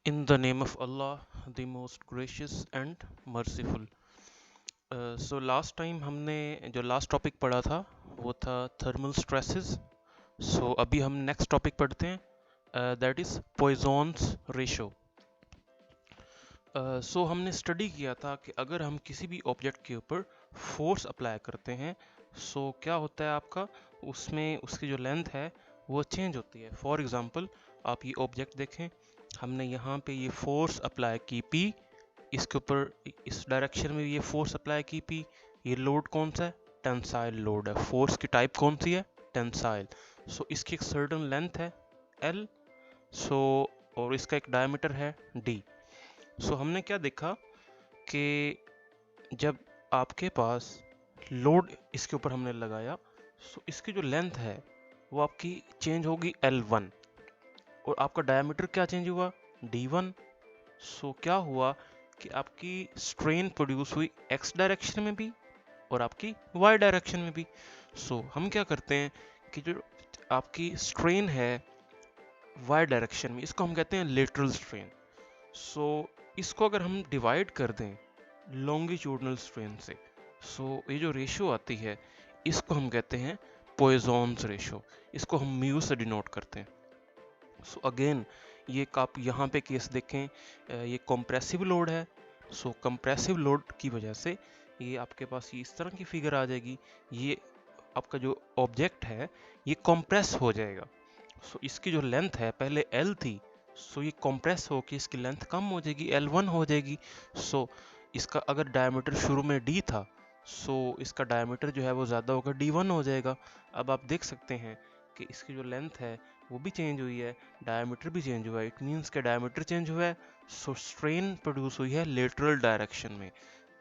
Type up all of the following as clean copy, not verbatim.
In the name of Allah, the most gracious and merciful. So last time हमने जो last topic पढ़ा था वो था थर्मल स्ट्रेसेस. सो अभी हम नेक्स्ट टॉपिक पढ़ते हैं, दैट इज़ पॉइजन्स रेशो. सो हमने स्टडी किया था कि अगर हम किसी भी ऑब्जेक्ट के ऊपर फोर्स अप्लाई करते हैं सो क्या होता है आपका, उसमें उसकी जो लेंथ है वो चेंज होती है. फॉर एग्ज़ाम्पल आप ये ऑब्जेक्ट देखें, हमने यहाँ पे ये फोर्स अप्लाई की P, इसके ऊपर इस डायरेक्शन में ये फोर्स अप्लाई की P. ये लोड कौन सा है? टेंसाइल लोड है. फोर्स की टाइप कौन सी है? टेंसाइल. सो इसकी एक सर्टेन लेंथ है L. सो और इसका एक डायमीटर है D. सो हमने क्या देखा कि जब आपके पास लोड इसके ऊपर हमने लगाया सो इसकी जो लेंथ है वो आपकी चेंज होगी L1 और आपका डायमीटर क्या चेंज हुआ? D1. सो क्या हुआ कि आपकी स्ट्रेन प्रोड्यूस हुई x डायरेक्शन में भी और आपकी y डायरेक्शन में भी. सो हम क्या करते हैं कि जो आपकी स्ट्रेन है y डायरेक्शन में, इसको हम कहते हैं लेटरल स्ट्रेन. सो इसको अगर हम डिवाइड कर दें लॉन्गिट्यूडनल स्ट्रेन से, सो ये जो रेशियो आती है इसको हम कहते हैं पॉइजन्स रेशियो. इसको हम म्यू से डिनोट करते हैं. सो अगेन ये आप यहाँ पे केस देखें, ये कंप्रेसिव लोड है. सो कंप्रेसिव लोड की वजह से ये आपके पास ये इस तरह की फिगर आ जाएगी. ये आपका जो ऑब्जेक्ट है ये कंप्रेस हो जाएगा. सो इसकी जो लेंथ है पहले L थी, सो ये कंप्रेस होकर इसकी लेंथ कम हो जाएगी, L1 हो जाएगी. सो इसका अगर डायमीटर शुरू में D था सो इसका डायमीटर जो है वो ज़्यादा होगा, D1 हो जाएगा. अब आप देख सकते हैं कि इसकी जो लेंथ है वो भी चेंज हुई है, डायमीटर भी चेंज हुआ है. इट मीन्स के डायमीटर चेंज हुआ है सो स्ट्रेन प्रोड्यूस हुई है लेटरल डायरेक्शन में,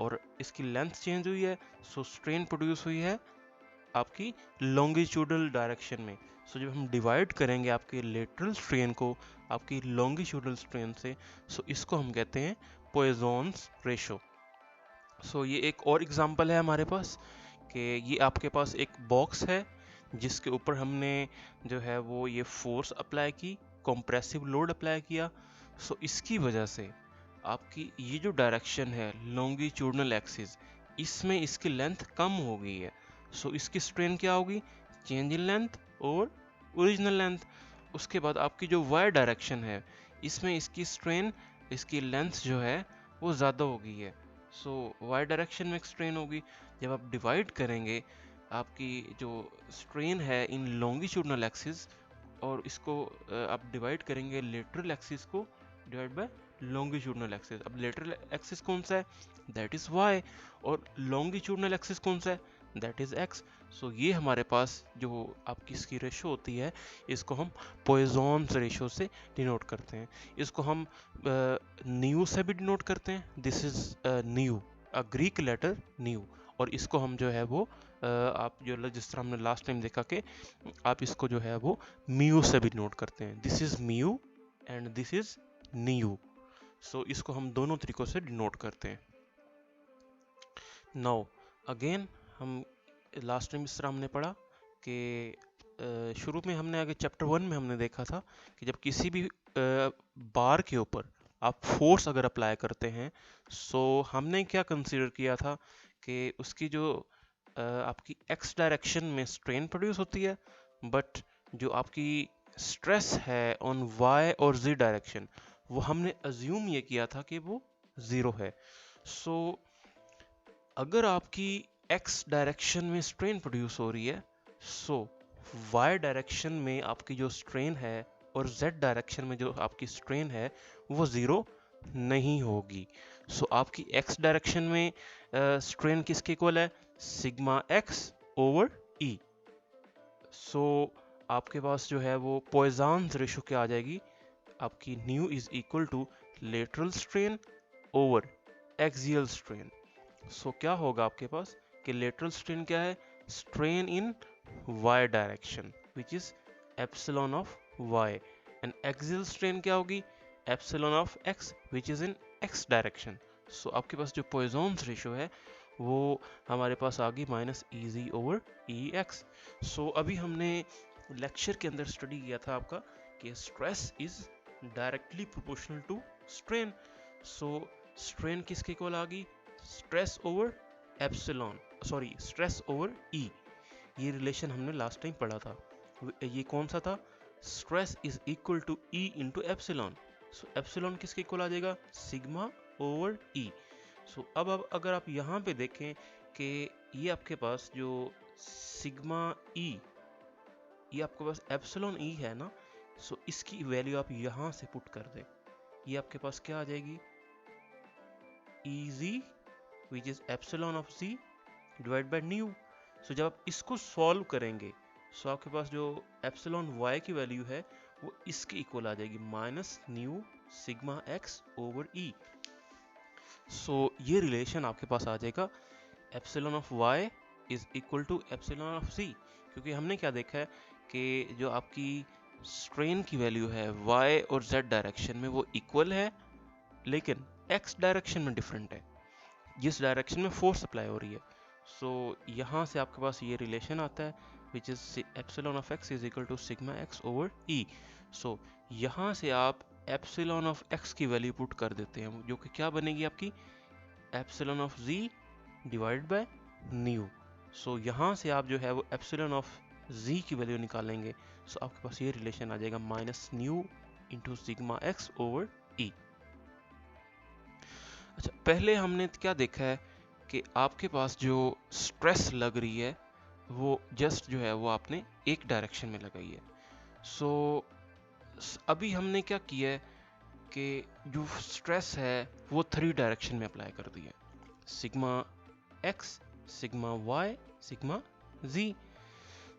और इसकी लेंथ चेंज हुई है सो स्ट्रेन प्रोड्यूस हुई है आपकी लॉन्गिट्यूडल डायरेक्शन में. सो जब हम डिवाइड करेंगे आपके लेटरल स्ट्रेन को आपकी लॉन्गिट्यूडल स्ट्रेन से, सो इसको हम कहते हैं पॉइजन्स रेशो. सो ये एक और एग्जांपल है हमारे पास कि ये आपके पास एक बॉक्स है जिसके ऊपर हमने जो है वो ये फोर्स अप्लाई की, कंप्रेसिव लोड अप्लाई किया. सो इसकी वजह से आपकी ये जो डायरेक्शन है लॉन्गिट्यूडनल एक्सिस, इसमें इसकी लेंथ कम हो गई है. सो इसकी स्ट्रेन क्या होगी? चेंज इन लेंथ और ओरिजिनल लेंथ. उसके बाद आपकी जो वाई डायरेक्शन है इसमें इसकी स्ट्रेन, इसकी लेंथ जो है वो ज़्यादा हो गई है. सो वाई डायरेक्शन में स्ट्रेन होगी. जब आप डिवाइड करेंगे आपकी जो स्ट्रेन है इन लॉन्गिट्यूडनल एक्सिस और इसको आप डिवाइड करेंगे लेटरल एक्सिस को डिवाइड बाय लॉन्गिट्यूडनल एक्सिस. अब लेटरल एक्सिस कौन सा है? That is y. और लॉन्गिट्यूडनल एक्सिस कौन सा है? That is x. सो ये हमारे पास जो आपकी इसकी रेशो होती है इसको हम पॉइजन्स रेशो से डिनोट करते हैं. इसको हम न्यू से भी डिनोट करते हैं. This is nu, a Greek letter nu. और इसको हम जो है वो आप जो जिस तरह हमने लास्ट टाइम देखा कि आप इसको जो है वो म्यू से भी नोट करते हैं. This is mu and this is nu. So इसको हम दोनों तरीकों से डिनोट करते हैं. नाउ अगेन हम लास्ट टाइम इस तरह हमने पढ़ा कि शुरू में हमने आगे चैप्टर 1 में हमने देखा था कि जब किसी भी बार के ऊपर आप फोर्स अगर अप्लाई करते हैं सो हमने क्या कंसीडर किया था कि उसकी जो आपकी एक्स डायरेक्शन में स्ट्रेन प्रोड्यूस होती है, बट जो आपकी स्ट्रेस है ऑन वाई और जी डायरेक्शन वो हमने अज्यूम ये किया था कि वो ज़ीरो है. सो अगर आपकी एक्स डायरेक्शन में स्ट्रेन प्रोड्यूस हो रही है सो वाई डायरेक्शन में आपकी जो स्ट्रेन है और जेड डायरेक्शन में जो आपकी स्ट्रेन है वो ज़ीरो नहीं होगी. सो आपकी एक्स डायरेक्शन में स्ट्रेन किसके इक्वल है? Sigma x over E. सो आपके पास जो है वो पॉइजन्स रेशो क्या आ जाएगी? आपकी nu is equal to lateral strain over axial strain. So क्या होगा आपके पास कि लेटरल स्ट्रेन क्या है? Strain in Y direction which is epsilon of Y, and axial strain क्या होगी? Epsilon of X which is in X direction. So आपके पास जो पॉइजन्स रेशो है वो हमारे पास आ गई माइनस ई जी ओवर ई एक्स. सो अभी हमने लेक्चर के अंदर स्टडी किया था आपका कि stress is directly proportional to strain. So strain किसके इक्वल आ गई? Stress over epsilon, sorry stress over E. ये रिलेशन हमने लास्ट टाइम पढ़ा था। ये कौन सा था? Stress is equal to E into epsilon. So epsilon किसके इक्वल आ जाएगा? Sigma over E. सो अब अगर आप यहाँ पे देखें कि ये आपके पास जो सिग्मा ई, ये आपके पास एप्सिलॉन ई है ना, सो इसकी वैल्यू आप यहाँ से पुट कर दें, ये आपके पास क्या आ जाएगी? E z which is epsilon of z divide by nu. So जब आप इसको सॉल्व करेंगे सो आपके पास जो एप्सिलॉन वाई की वैल्यू है वो इसके इक्वल आ जाएगी, minus nu sigma x over E. So ये रिलेशन आपके पास आ जाएगा, epsilon of y is equal to epsilon of z. क्योंकि हमने क्या देखा है कि जो आपकी स्ट्रेन की वैल्यू है वाई और जेड डायरेक्शन में वो इक्वल है, लेकिन एक्स डायरेक्शन में डिफरेंट है, जिस डायरेक्शन में फोर्स अप्लाई हो रही है। सो यहाँ से आपके पास ये रिलेशन आता है which is epsilon of x is equal to sigma x over E. So यहाँ से आप एप्सिलॉन ऑफ एक्स की वैल्यू पुट कर देते हैं, जो कि क्या बनेगी आपकी? Epsilon of z divide by nu. So यहाँ से आप जो है वो एप्सिलॉन ऑफ जी की वैल्यू निकालेंगे। सो आपके पास ये रिलेशन आ जाएगा, minus nu into sigma x over E. अच्छा, पहले हमने क्या देखा है कि आपके पास जो स्ट्रेस लग रही है वो जस्ट जो है वो आपने एक डायरेक्शन में लगाई है। सो अभी हमने क्या किया है कि जो स्ट्रेस है वो 3 डायरेक्शन में अप्लाई कर दिया, sigma x, sigma y, sigma z.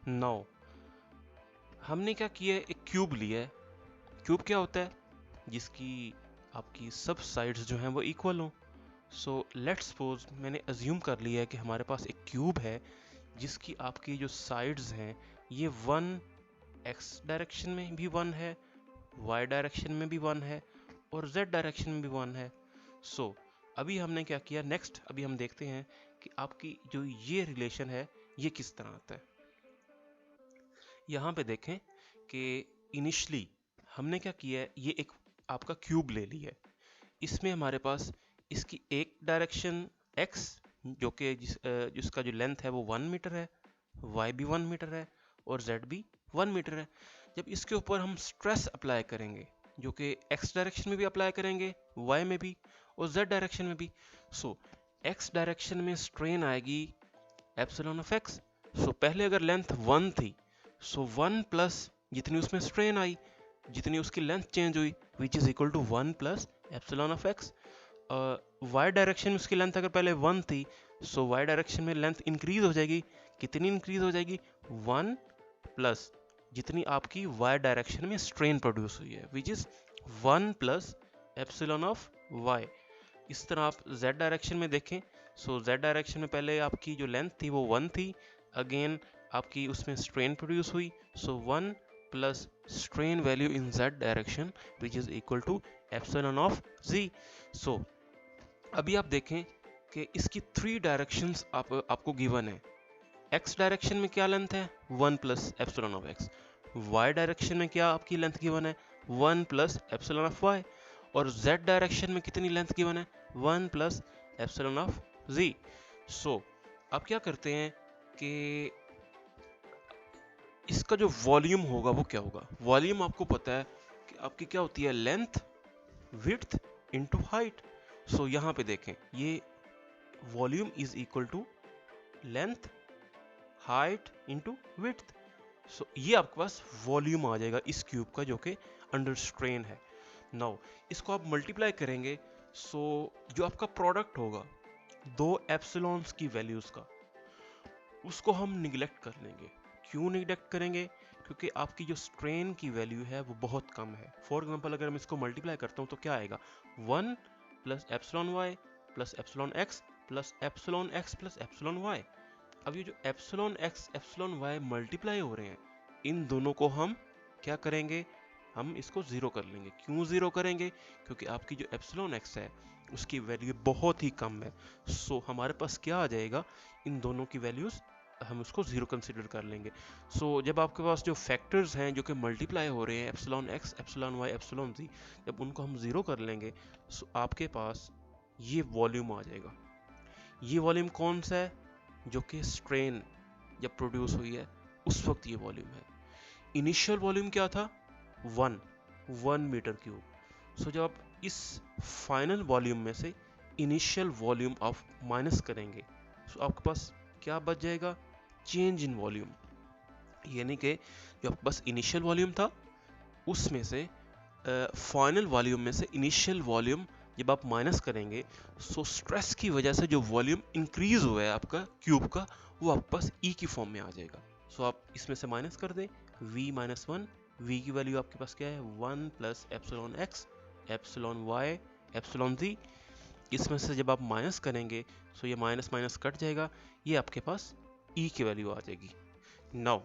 Now हमने क्या किया है, एक क्यूब लिया है। क्यूब क्या होता है? जिसकी आपकी सब साइड्स जो हैं वो इक्वल हों। सो लेट्स सपोज मैंने अज्यूम कर लिया है कि हमारे पास एक क्यूब है जिसकी आपकी जो साइड्स हैं ये 1 एक्स डायरेक्शन में भी 1 है, वाई डायरेक्शन में भी 1 है और जेड डायरेक्शन में भी 1 है। सो अभी हमने क्या किया, नेक्स्ट अभी हम देखते हैं कि आपकी जो ये रिलेशन है ये किस तरह आता है। यहाँ पे देखें कि इनिशियली हमने क्या किया है, ये एक आपका क्यूब ले लिया है, इसमें हमारे पास इसकी एक डायरेक्शन x जो कि जिसका जो लेंथ है वो 1 मीटर है, y भी 1 मीटर है और z भी 1 मीटर है। जब इसके ऊपर हम स्ट्रेस अप्लाई करेंगे जो कि x डायरेक्शन में भी अप्लाई करेंगे, y में भी और z डायरेक्शन में भी, सो x डायरेक्शन में स्ट्रेन आएगी एप्सिलॉन ऑफ x। सो पहले अगर लेंथ 1 थी सो 1 प्लस जितनी उसमें स्ट्रेन आई, जितनी उसकी लेंथ चेंज हुई, which is equal to 1 plus epsilon of x। Y direction में उसकी लेंथ अगर पहले 1 थी सो वाई डायरेक्शन में लेंथ इंक्रीज हो जाएगी, कितनी इंक्रीज हो जाएगी? 1 प्लस जितनी आपकी वाई डायरेक्शन में स्ट्रेन प्रोड्यूस हुई है, which is 1 plus epsilon of y. इस तरह आप z डायरेक्शन में देखें, सो z डायरेक्शन में पहले आपकी जो लेंथ थी वो 1 थी, अगेन आपकी उसमें स्ट्रेन प्रोड्यूस हुई, so 1 plus strain value in z direction which is equal to epsilon of z। So अभी आप देखें कि इसकी 3 डायरेक्शंस आपको गिवन है। x डायरेक्शन में क्या लेंथ है? 1 plus epsilon of x। y direction में क्या आपकी लेंथ गिवन है? 1 प्लस एप्सिलॉन ऑफ y। और z डायरेक्शन में कितनी लेंथ गिवन है? 1 प्लस एप्सिलॉन ऑफ z। सो अब क्या करते हैं कि इसका जो वॉल्यूम होगा वो क्या होगा? वॉल्यूम आपको पता है कि आपकी क्या होती है? Length width into height. So यहाँ पे देखें, ये volume is equal to length height into width. So ये आपके पास वॉल्यूम आ जाएगा इस क्यूब का जो कि अंडर स्ट्रेन है। नाउ इसको आप मल्टीप्लाई करेंगे, सो जो आपका प्रोडक्ट होगा दो एप्सिलॉन्स की वैल्यूज का, उसको हम निगलेक्ट कर लेंगे। क्यों निगलेक्ट करेंगे? क्योंकि आपकी जो स्ट्रेन की वैल्यू है वो बहुत कम है। फॉर एग्जांपल अगर मैं इसको मल्टीप्लाई करता हूँ तो क्या आएगा? 1 plus epsilon y plus epsilon x plus epsilon x plus epsilon y. अब ये जो epsilon x epsilon y multiply हो रहे हैं, इन दोनों को हम क्या करेंगे? हम इसको जीरो कर लेंगे। क्यों जीरो करेंगे? क्योंकि आपकी जो एप्सिलॉन एक्स है उसकी वैल्यू बहुत ही कम है। सो हमारे पास क्या आ जाएगा? इन दोनों की वैल्यूज हम उसको 0 कंसिडर कर लेंगे। सो जब आपके पास जो फैक्टर्स हैं जो कि मल्टीप्लाई हो रहे हैं, epsilon x, epsilon y, epsilon z, जब उनको हम 0 कर लेंगे सो आपके पास ये वॉल्यूम आ जाएगा। ये वॉल्यूम कौन सा है? जो कि स्ट्रेन जब प्रोड्यूस हुई है उस वक्त ये वॉल्यूम है। इनिशियल वॉल्यूम क्या था? 1 मीटर क्यूब। सो जब आप इस फाइनल वॉल्यूम में से इनिशियल वॉल्यूम आप माइनस करेंगे सो आपके पास क्या बच जाएगा? Change in volume. यानी कि जो आपके पास इनिशियल वॉल्यूम था उसमें से फाइनल वॉल्यूम में से इनिशियल वॉल्यूम जब आप माइनस करेंगे सो स्ट्रेस की वजह से जो वॉल्यूम इंक्रीज हुआ है आपका क्यूब का वो आपके पास ई की फॉर्म में आ जाएगा। सो आप इसमें से माइनस कर दें v माइनस 1, v की वैल्यू आपके पास क्या है? 1 plus epsilon x, epsilon y, epsilon z. इसमें से जब आप माइनस करेंगे सो ये माइनस माइनस कट जाएगा, ये आपके पास ई की वैल्यू आ जाएगी। नाउ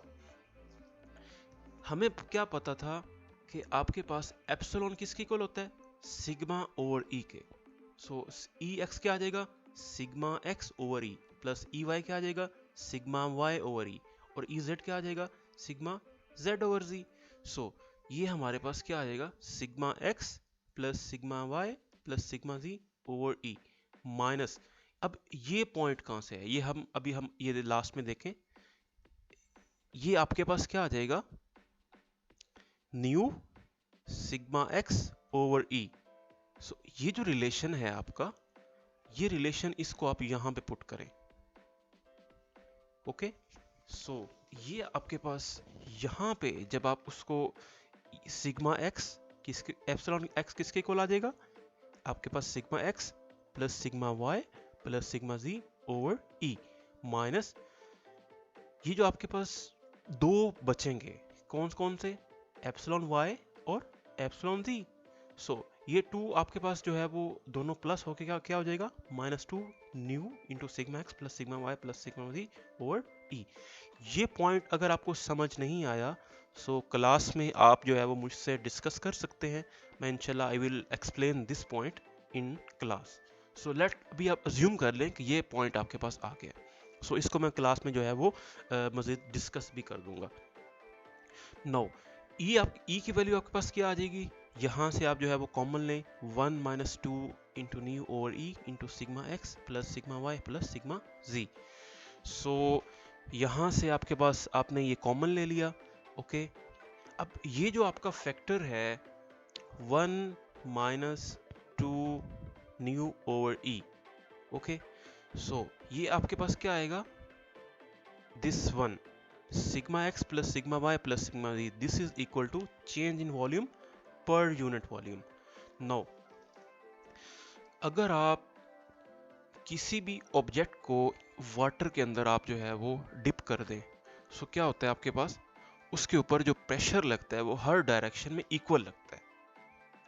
हमें क्या पता था कि आपके पास एप्सिलॉन किसके इक्वल होता है? सिग्मा ओवर ई के। सो ई एक्स क्या आ जाएगा? Sigma x over E, plus E Y क्या आ जाएगा? सिग्मा वाई ओवर ई, और ई जेड क्या आ जाएगा? Sigma z over G. So ये हमारे पास क्या आ जाएगा? Sigma x plus sigma y plus sigma z over E minus. अब ये पॉइंट कहाँ से है? ये हम ये लास्ट में देखें, ये आपके पास क्या आ जाएगा? New sigma x over E. So ये जो रिलेशन है आपका, ये रिलेशन इसको आप यहां पे पुट करें। ओके, सो ये आपके पास यहां पे जब आप उसको सिग्मा एक्स किसके, एप्सिलॉन एक्स किसके इक्वल आ जाएगा? आपके पास sigma x plus sigma y plus sigma z over E minus ये जो आपके पास दो बचेंगे कौन कौन से? एप्सिलॉन वाई और एप्सिलॉन जी। सो ये 2 आपके पास जो है वो दोनों प्लस होके क्या हो जाएगा? -2 nu into sigma x plus sigma y plus sigma z over E. ये पॉइंट अगर आपको समझ नहीं आया सो क्लास में आप जो है वो मुझसे डिस्कस कर सकते हैं। मैं इंशाल्लाह I will explain this point in class. So let अभी आप अज्यूम कर लें कि ये पॉइंट आपके पास आ गया। सो इसको मैं क्लास में जो है वो मज़ीद डिस्कस भी कर दूंगा। नो ई की वैल्यू आपके पास क्या आ जाएगी? यहाँ से आप जो है वो कॉमन लें, 1 minus 2 into nu over E into sigma x plus sigma y plus sigma z. So यहाँ से आपके पास आपने ये कॉमन ले लिया। ओके, अब ये जो आपका फैक्टर है 1 minus 2 nu over E, okay, so ये आपके पास क्या आएगा? This one sigma x plus sigma y plus sigma z, this is equal to change in volume per unit volume. Now अगर आप किसी भी ऑब्जेक्ट को वाटर के अंदर आप जो है वो डिप कर दें सो क्या होता है आपके पास? उसके ऊपर जो प्रेशर लगता है वो हर डायरेक्शन में इक्वल लगता है।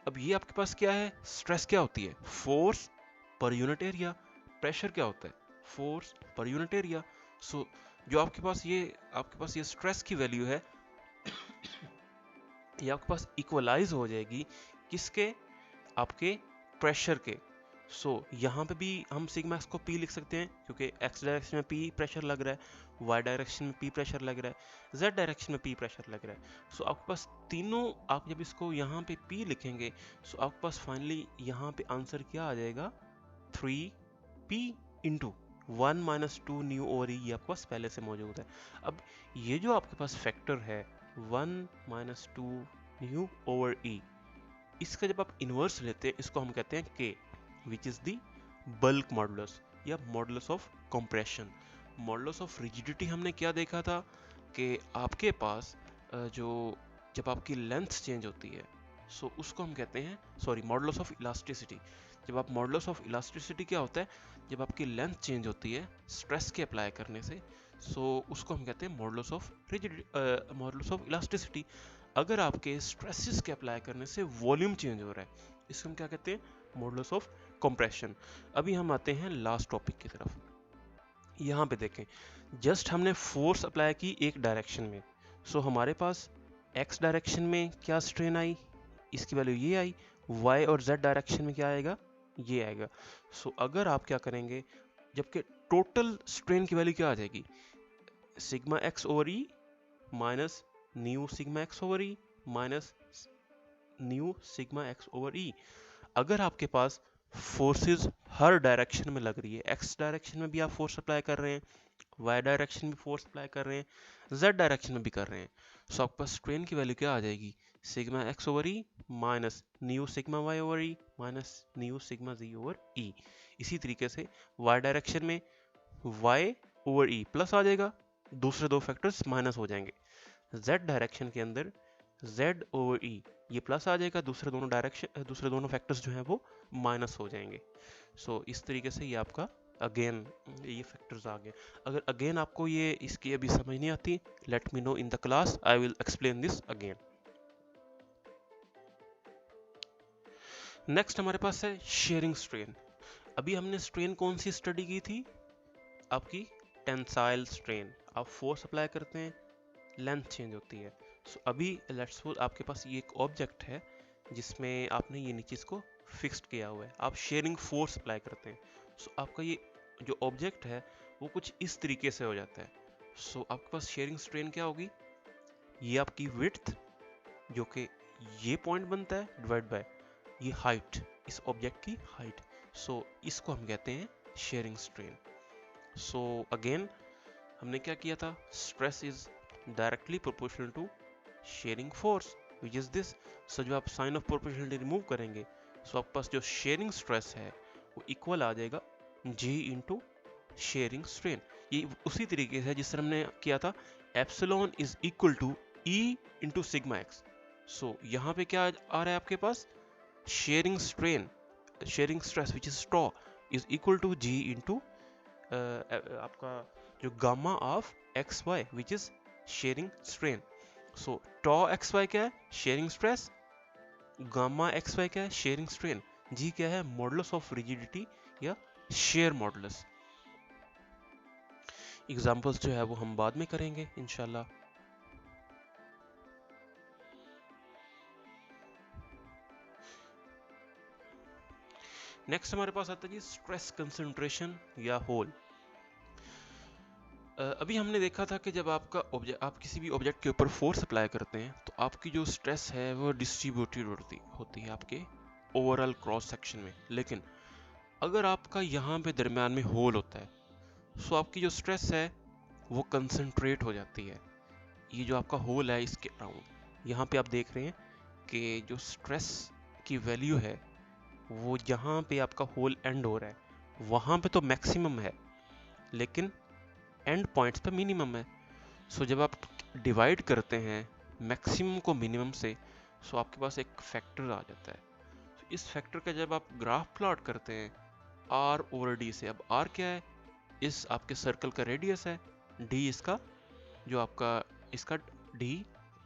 अब ये आपके पास क्या है? स्ट्रेस क्या होती है? Force per unit area. Pressure क्या होता है? Force per unit area. सो जो आपके पास ये स्ट्रेस की वैल्यू है ये आपके पास इक्वलाइज हो जाएगी किसके? आपके प्रेशर के। सो यहाँ पे भी हम सिग्मा एक्स को P लिख सकते हैं क्योंकि x डायरेक्शन में P प्रेशर लग रहा है, y डायरेक्शन में P प्रेशर लग रहा है, z डायरेक्शन में P प्रेशर लग रहा है। सो आपके पास तीनों, आप जब इसको यहाँ पे P लिखेंगे सो आपके पास फाइनली यहाँ पे आंसर क्या आ जाएगा? 3P into 1 minus 2 nu over E, ये आपके पास पहले से मौजूद है। अब ये जो आपके पास फैक्टर है 1 माइनस 2 न्यू ओवर ई, इसका जब आप इन्वर्स लेते हैं इसको हम कहते हैं K, which is the bulk modulus या modulus of compression. Modulus of rigidity हमने क्या देखा था कि आपके पास जब आपकी लेंथ चेंज होती है सो उसको हम कहते हैं, सॉरी, मॉडुलस ऑफ इलास्टिसिटी। जब आप मॉडुलस ऑफ इलास्टिसिटी क्या होता है? जब आपकी लेंथ चेंज होती है स्ट्रेस के अप्लाई करने से सो उसको हम कहते हैं मॉडुलस ऑफ इलास्टिसिटी। अगर आपके स्ट्रेसेस के अप्लाई करने से वॉल्यूम चेंज हो रहा है इसको हम क्या कहते हैं? Modulus of compression. अभी हम आते हैं लास्ट टॉपिक की तरफ। यहाँ पे देखें, जस्ट हमने फोर्स अप्लाई की एक डायरेक्शन में सो हमारे पास x डायरेक्शन में क्या स्ट्रेन आई? इसकी वैल्यू ये आई। y और z डायरेक्शन में क्या आएगा? ये आएगा। सो अगर आप क्या करेंगे, जबकि टोटल स्ट्रेन की वैल्यू क्या आ जाएगी? Sigma x over E minus nu sigma x over E minus nu sigma x over E. अगर आपके पास फोर्सेस हर डायरेक्शन में लग रही है, एक्स डायरेक्शन में भी आप फोर्स अप्लाई कर रहे हैं, वाई डायरेक्शन में फोर्स अप्लाई कर रहे हैं, जेड डायरेक्शन में भी कर रहे हैं, सो आपके पास स्ट्रेन की वैल्यू क्या आ जाएगी, sigma x over E minus nu sigma y over E minus nu sigma z over E. इसी तरीके से वाई डायरेक्शन में वाई ओवर ई प्लस आ जाएगा, दूसरे दो फैक्टर्स माइनस हो जाएंगे। जेड डायरेक्शन के अंदर जेड ओवर ई ये प्लस आ जाएगा, दूसरे दोनों फैक्टर्स जो हैं वो माइनस हो जाएंगे। सो इस तरीके से ये आपका अगेन ये फैक्टर्स आ गए। अगर अगेन आपको ये इसकी अभी समझ नहीं आती, let me know in the class, I will explain this again. Next हमारे पास है शेयरिंग स्ट्रेन। अभी हमने स्ट्रेन कौन सी स्टडी की थी, आपकी टेंसाइल स्ट्रेन। आप फोर्स अप्लाई करते हैं, लेंथ चेंज होती है। सो अभी लेट्स सपोज आपके पास ये एक ऑब्जेक्ट है जिसमें आपने ये नीचे इसको फिक्स्ड किया हुआ है, आप शेयरिंग फोर्स अप्लाई करते हैं। सो आपका ये जो ऑब्जेक्ट है वो कुछ इस तरीके से हो जाता है। सो आपके पास शेयरिंग स्ट्रेन क्या होगी, ये आपकी विड्थ जो कि ये पॉइंट बनता है डिवाइड बाय ये हाइट, इस ऑब्जेक्ट की हाइट। सो इसको हम कहते हैं शेयरिंग स्ट्रेन। सो अगेन हमने क्या किया था, stress is directly proportional to shearing force which is this. So जब आप साइन ऑफ प्रोपोर्शनलिटी रिमूव करेंगे, सो आपके पास जो शेयरिंग स्ट्रेस है वो इक्वल आ जाएगा जी इंटू शेयरिंग स्ट्रेन। ये उसी तरीके से जिस तरह हमने किया था, epsilon is equal to E into sigma x. So यहाँ पे क्या आ रहा है आपके पास, shearing strain, shearing stress which is tau is equal to G into आपका जो gamma of x y which is shearing strain. So tau x y क्या है, shearing stress, gamma x y क्या है, शेयरिंग स्ट्रेन, जी क्या है, modulus of rigidity या shear modulus. Examples जो है वो हम बाद में करेंगे इंशाल्लाह। नेक्स्ट हमारे पास आता है जी स्ट्रेस कंसंट्रेशन या होल। अभी हमने देखा था कि जब आप किसी भी ऑब्जेक्ट के ऊपर फोर्स अप्लाई करते हैं तो आपकी जो स्ट्रेस है वो डिस्ट्रीब्यूटेड होती है आपके ओवरऑल क्रॉस सेक्शन में। लेकिन अगर आपका यहाँ पे दरम्यान में होल होता है, सो आपकी जो स्ट्रेस है वो कंसंट्रेट हो जाती है। ये जो आपका होल है इसके अराउंड, यहाँ पे आप देख रहे हैं कि जो स्ट्रेस की वैल्यू है वो जहाँ पे आपका होल एंड हो रहा है वहाँ पे तो मैक्सिमम है, लेकिन एंड पॉइंट्स पे मिनिमम है। सो जब आप डिवाइड करते हैं मैक्सिमम को मिनिमम से, सो आपके पास एक फैक्टर आ जाता है। इस फैक्टर का जब आप ग्राफ प्लॉट करते हैं आर ओवर डी से, अब आर क्या है, इस आपके सर्कल का रेडियस है, डी इसका जो आपका इसका डी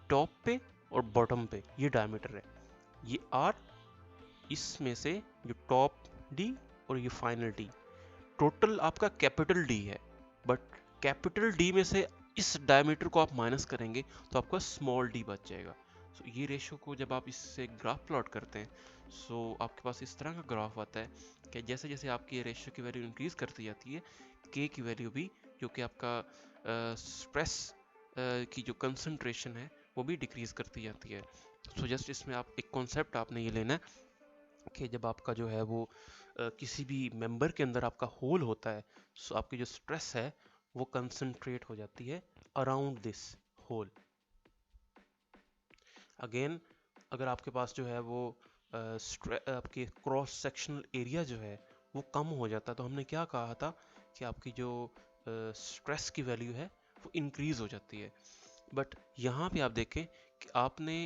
टॉप पे और बॉटम पे ये डायमीटर है, ये आर, इसमें से जो टॉप डी और ये फाइनल डी, टोटल आपका कैपिटल डी है। बट कैपिटल डी में से इस डायमीटर को आप माइनस करेंगे तो आपका स्मॉल डी बच जाएगा। सो ये रेशियो को जब आप इससे ग्राफ प्लॉट करते हैं, सो आपके पास इस तरह का ग्राफ आता है कि जैसे जैसे आपकी रेशियो की वैल्यू इंक्रीज करती जाती है, के की वैल्यू भी जो कि आपका स्ट्रेस की जो कंसंट्रेशन है वो भी डिक्रीज करती जाती है। सो जस्ट इसमें आप एक कॉन्सेप्ट आपने ये लेना है कि जब आपका जो है वो किसी भी मेंबर के अंदर आपका होल होता है, सो आपकी जो स्ट्रेस है वो कंसंट्रेट हो जाती है अराउंड दिस होल। अगेन अगर आपके पास जो है वो आपके क्रॉस सेक्शनल एरिया जो है वो कम हो जाता है, तो हमने क्या कहा था कि आपकी जो स्ट्रेस की वैल्यू है वो इंक्रीज हो जाती है। बट यहाँ पे आप देखें कि आपने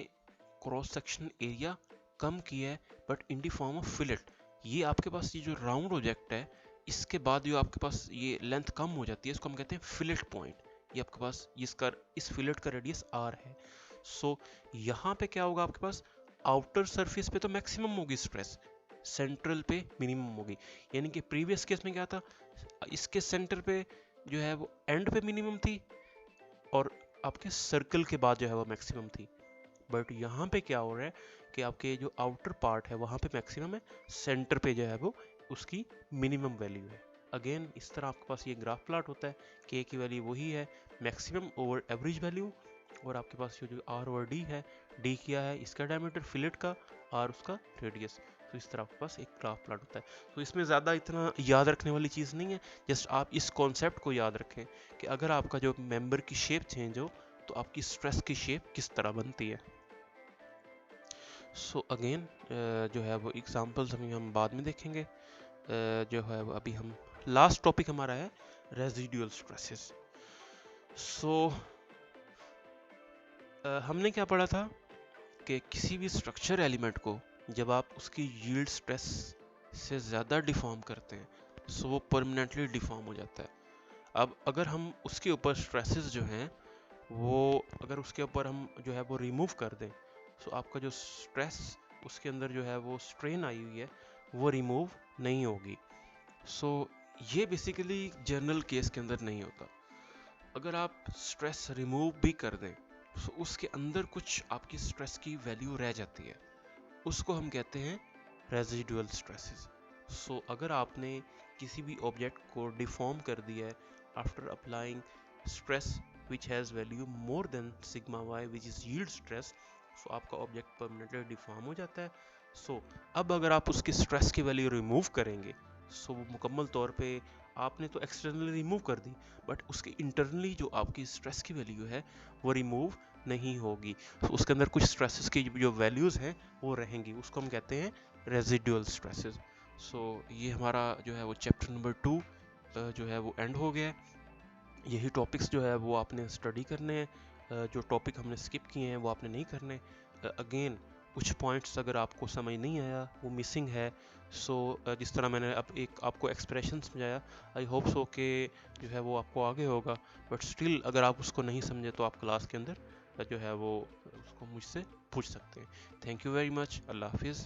क्रॉस सेक्शनल एरिया कम किया है but in the form of fillet. ये आपके पास ये जो राउंड ऑब्जेक्ट है इसके बाद जो आपके पास ये लेंथ कम हो जाती है, इसको हम कहते हैं फिलेट पॉइंट। ये आपके पास इसका इस फिलेट का रेडियस आर है। सो यहाँ पे क्या होगा, आपके पास आउटर सरफेस पे तो मैक्सिमम होगी स्ट्रेस, सेंट्रल पे मिनिमम होगी। यानी कि प्रीवियस केस में क्या था, इसके सेंटर पे जो है वो एंड पे मिनिमम थी और आपके सर्कल के बाद जो है वो मैक्सिमम थी। बट यहाँ पे क्या हो रहा है कि आपके जो आउटर पार्ट है वहाँ पे मैक्सिमम है, सेंटर पे जो है वो उसकी मिनिमम वैल्यू है। अगेन इस तरह आपके पास ये ग्राफ प्लॉट होता है, के की वैल्यू वही है मैक्सिमम ओवर एवरेज वैल्यू, और आपके पास जो आर और डी है, डी क्या है इसका डायमीटर फिलेट का, आर उसका रेडियस। तो इस तरह आपके पास एक ग्राफ प्लॉट होता है। तो इसमें ज़्यादा इतना याद रखने वाली चीज़ नहीं है, जस्ट आप इस कॉन्सेप्ट को याद रखें कि अगर आपका जो मेंबर की शेप चेंज हो तो आपकी स्ट्रेस की शेप किस तरह बनती है। सो अगेन जो है वो एग्जांपल्स हम बाद में देखेंगे। जो है वो अभी हम लास्ट टॉपिक हमारा है रेजिडुअल स्ट्रेसेस। सो हमने क्या पढ़ा था कि किसी भी स्ट्रक्चर एलिमेंट को जब आप उसकी यील्ड स्ट्रेस से ज़्यादा डिफॉर्म करते हैं सो वो परमानेंटली डिफॉर्म हो जाता है। अब अगर हम उसके ऊपर स्ट्रेसेस जो हैं वो अगर उसके ऊपर हम जो है वो रिमूव कर दें सो आपका जो स्ट्रेस उसके अंदर जो है वो स्ट्रेन आई हुई है वो रिमूव नहीं होगी। सो ये बेसिकली जनरल केस के अंदर नहीं होता। अगर आप स्ट्रेस रिमूव भी कर दें तो उसके अंदर कुछ आपकी स्ट्रेस की वैल्यू रह जाती है, उसको हम कहते हैं रेजिडुअल स्ट्रेसेस। सो अगर आपने किसी भी ऑब्जेक्ट को डिफॉर्म कर दिया है after applying stress which has value more than sigma y which is yield stress, so आपका ऑब्जेक्ट परमानेंटली डिफॉर्म हो जाता है। सो अब अगर आप उसकी स्ट्रेस की वैल्यू रिमूव करेंगे सो वो मुकम्मल तौर पे आपने तो एक्सटर्नली रिमूव कर दी बट उसके इंटरनली जो आपकी स्ट्रेस की वैल्यू है वो रिमूव नहीं होगी। तो उसके अंदर कुछ स्ट्रेसेस की जो वैल्यूज़ हैं वो रहेंगी, उसको हम कहते हैं रेजिडुअल स्ट्रेसेस। सो ये हमारा जो है वो चैप्टर नंबर 2 जो है वो एंड हो गया। यही टॉपिक्स जो है वो आपने स्टडी करने हैं, जो टॉपिक हमने स्किप किए हैं वो आपने नहीं करने। अगेन कुछ पॉइंट्स अगर आपको समझ नहीं आया वो मिसिंग है, सो जिस तरह मैंने अब एक आपको एक्सप्रेशन समझाया आई होप सो कि जो है वो आपको आगे होगा, बट स्टिल अगर आप उसको नहीं समझे तो आप क्लास के अंदर जो है वो उसको मुझसे पूछ सकते हैं। Thank you very much. अल्लाह हाफिज़।